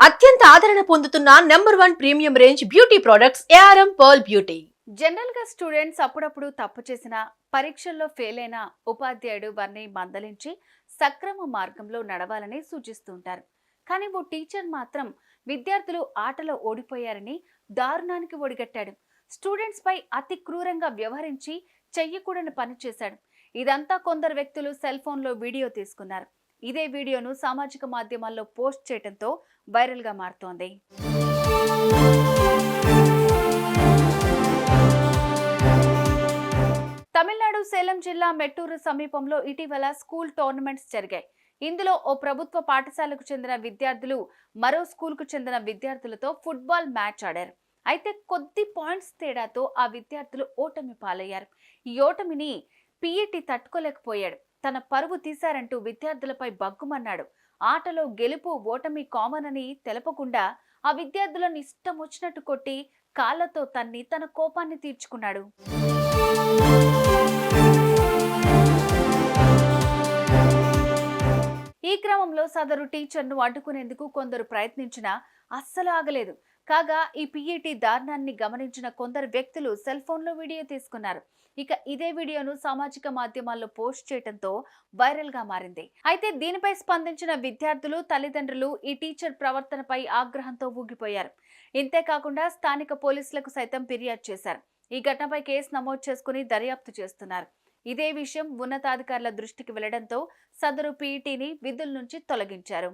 అత్యంత ఆదరణ పొందుతున్న number 1 premium range beauty products ARM pearl beauty. General గా స్టూడెంట్స్ అప్పుడప్పుడు తప్పు చేసిన పరీక్షల్లో ఫెయిల్ అయిన ఉపాధ్యాయుడు వారిని మందలించి సక్రమ మార్గంలో నడవాలని సూచిస్తుంటారు. కానీ ఓ టీచర్ మాత్రం విద్యార్థులు ఆటలో ఓడిపోయారని దారుణానికి ఒడిగట్టాడు. స్టూడెంట్స్ పై అతి క్రూరంగా వ్యవహరించి చెయ్యకూడని పని చేశాడు. ఇదంతా కొందరు వ్యక్తులు సెల్ ఫోన్ లో వీడియో తీసుకున్నారు. ఇదే వీడియోను సామాజిక మాధ్యమాల్లో పోస్ట్ చేయడంతో వైరల్ గా మారుతోంది. తమిళనాడు సేలం జిల్లా మెట్టూరు సమీపంలో ఇటీవల స్కూల్ టోర్నమెంట్స్ జరిగాయి. ఇందులో ఓ ప్రభుత్వ పాఠశాలకు చెందిన విద్యార్థులు మరో స్కూల్కు చెందిన విద్యార్థులతో ఫుట్బాల్ మ్యాచ్ ఆడారు. అయితే కొద్ది పాయింట్స్ తేడాతో ఆ విద్యార్థులు ఓటమి పాలయ్యారు. ఈ ఓటమిని పీఈటీ తట్టుకోలేకపోయాడు. తన పరువు తీశారంటూ విద్యార్థులపై బగ్గుమన్నాడు. ఆటలో గెలుపు ఓటమి కామన్ అని తెలపకుండా ఆ విద్యార్థులను ఇష్టం వచ్చినట్టు కొట్టి కాళ్లతో తన్ని తన కోపాన్ని తీర్చుకున్నాడు. ఈ క్రమంలో సదరు టీచర్ను అడ్డుకునేందుకు కొందరు ప్రయత్నించినా అస్సలు ఆగలేదు. కాగా ఈ పీఈటీ దారుణాన్ని గమనించిన కొందరు వ్యక్తులు సెల్ ఫోన్లో వీడియో తీసుకున్నారు. ఇక ఇదే వీడియోను సామాజిక మాధ్యమాల్లో పోస్ట్ చేయడంతో వైరల్ గా మారింది. అయితే దీనిపై స్పందించిన విద్యార్థులు, తల్లిదండ్రులు ఈ టీచర్ ప్రవర్తనపై ఆగ్రహంతో ఊగిపోయారు. ఇంతేకాకుండా స్థానిక పోలీసులకు సైతం ఫిర్యాదు చేశారు. ఈ ఘటనపై కేసు నమోదు చేసుకుని దర్యాప్తు చేస్తున్నారు. ఇదే విషయం ఉన్నతాధికారుల దృష్టికి వెళ్లడంతో సదరు పీఈటీని విధుల నుంచి తొలగించారు.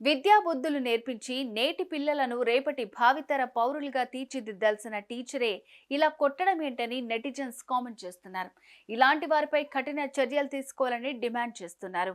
విద్యా బుద్ధులు నేర్పించి నేటి పిల్లలను రేపటి భావితర పౌరులుగా తీర్చిదిద్దాల్సిన టీచరే ఇలా కొట్టడం ఏంటని నెటిజన్స్ కామెంట్ చేస్తున్నారు. ఇలాంటి వారిపై కఠిన చర్యలు తీసుకోవాలని డిమాండ్ చేస్తున్నారు.